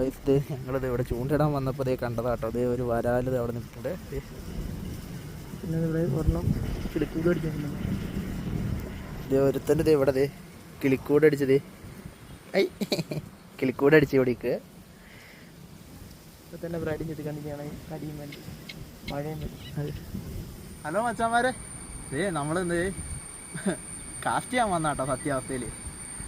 ഇത് ഞങ്ങളിത് ഇവിടെ ചൂണ്ടിടാൻ വന്നപ്പോൾ ഇതേ കണ്ടതാട്ടോ. അതേ ഒരു വരാലിത് അവിടെ നിൽക്കുന്നുണ്ട്. പിന്നെ ഇവിടെ ഒരെണ്ണം കിളിക്കൂട് അടിച്ചിട്ടുണ്ട്. ഇതേ ഒരുത്തൻ്റെ ഇത് ഇവിടെ കിളിക്കൂട് അടിച്ചത്. ഐ കിളിക്കൂട് അടിച്ച് ഇവിടേക്ക് ഇപ്പം തന്നെ ബ്രൈഡിങ് ചെയ്ത് കണ്ടിട്ടാണ് കടിയും വേണ്ടി മഴയും വേണ്ടി. ഹലോ മച്ചാന്മാരെ, നമ്മളെന്ത് കാസ്റ്റ് ചെയ്യാൻ വന്ന കേട്ടോ സത്യാവസ്ഥയിൽ.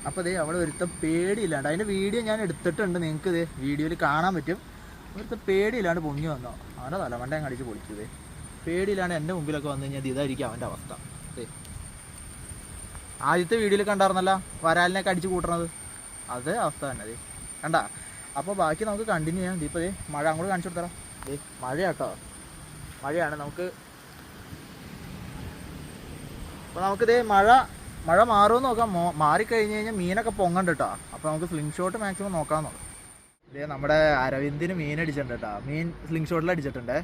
അപ്പോൾ അവിടെ ഒരുത്ത പേടിയില്ലാണ്ട് അതിൻ്റെ വീഡിയോ ഞാൻ എടുത്തിട്ടുണ്ട്, നിങ്ങൾക്ക് വീഡിയോയിൽ കാണാൻ പറ്റും. ഒരുത്ത പേടിയില്ലാണ്ട് പൊങ്ങി വന്നോ, അവൻ്റെ തലമണ്ടയും കടിച്ച് പൊളിച്ചത്. പേടിയില്ലാണ്ട് എൻ്റെ മുമ്പിലൊക്കെ വന്നു കഴിഞ്ഞാൽ ഇതായിരിക്കും അവൻ്റെ അവസ്ഥ. ആദ്യത്തെ വീഡിയോയിൽ കണ്ടായിരുന്നല്ലോ വരാലിനൊക്കെ അടിച്ച് കൂട്ടണത്, അതേ അവസ്ഥ തന്നെ കണ്ട. അപ്പോൾ ബാക്കി നമുക്ക് കണ്ടിന്യൂ ചെയ്യാം. ഇപ്പോൾ മഴ അങ്ങോട്ട് കാണിച്ചു കൊടുത്തരാം. മഴ കേട്ടോ, മഴയാണ്. അപ്പോൾ നമുക്കിതേ മഴ മാറുമെന്ന് നോക്കാം. മാറിക്കഴിഞ്ഞ് കഴിഞ്ഞാൽ മീനൊക്കെ പൊങ്ങണ്ട് കേട്ടോ. അപ്പോൾ നമുക്ക് സ്ലിംഗ് ഷോട്ട് മാക്സിമം നോക്കാൻ നോക്കാം. നമ്മുടെ അരവിന്ദിന് മീൻ അടിച്ചിട്ടുണ്ട് കേട്ടോ. മീൻ സ്ലിംഗ് ഷോട്ടിൽ അടിച്ചിട്ടുണ്ട്.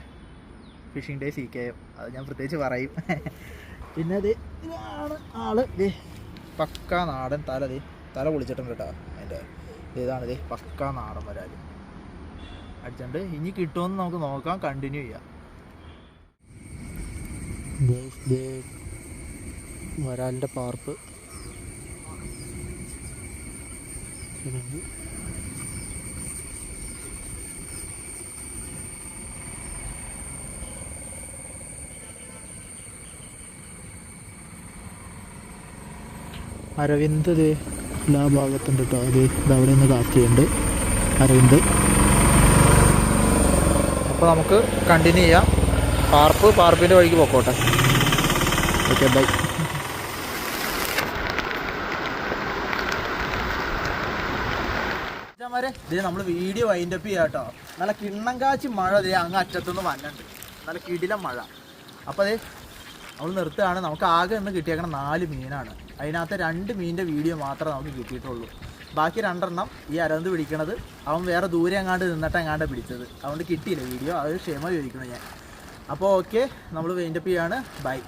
ഫിഷിംഗ് ഡേ CK, അത് ഞാൻ പ്രത്യേകിച്ച് പറയും. പിന്നെ ഇതാണ് ആള്. പക്കാ നാടൻ തല പൊളിച്ചിട്ടുണ്ട് കേട്ടോ. അതിൻ്റെ ഇതാണ് പക്കാ നാടൻ വരാൽ അടിച്ചിട്ടുണ്ട്. ഇനി കിട്ടുമെന്ന് നമുക്ക് നോക്കാം, കണ്ടിന്യൂ ചെയ്യാം. വരാലിൻ്റെ പാർപ്പ് അരവിന്ദ് എല്ലാ ഭാഗത്തുണ്ട് കേട്ടോ. അവിടെ നിന്ന് കാസ്റ്റ് ചെയ്യുന്നുണ്ട് അരവിന്ദ്. അപ്പോൾ നമുക്ക് കണ്ടിന്യൂ ചെയ്യാം. പാർപ്പിൻ്റെ വഴിക്ക് പോക്കോട്ടെ. Okay, bye. നമ്മൾ വീഡിയോ വൈൻഡപ്പ് ചെയ്യാം കേട്ടോ. നല്ല കിണ്ണം കാച്ചി മഴ അങ്ങ് അറ്റത്തുനിന്ന് വന്നുണ്ട്, നല്ല കിടിലം മഴ. അപ്പോൾ നമ്മൾ നിർത്തുകയാണ്. നമുക്ക് ആകെ ഇന്ന് കിട്ടിയേക്കണം 4 മീനാണ്. അതിനകത്ത് 2 മീനിൻ്റെ വീഡിയോ മാത്രമേ നമുക്ക് കിട്ടിയിട്ടുള്ളൂ. ബാക്കി 2 ഈ അരവിന്ദ് പിടിക്കണത് അവൻ വേറെ ദൂരെ എങ്ങാണ്ട് പിടിച്ചത്, അതുകൊണ്ട് കിട്ടിയില്ല വീഡിയോ. അത് ക്ഷമ ചോദിക്കണം ഞാൻ. അപ്പോൾ ഓക്കെ, നമ്മൾ വൈൻഡപ്പ് ചെയ്യാണ്. ബൈ.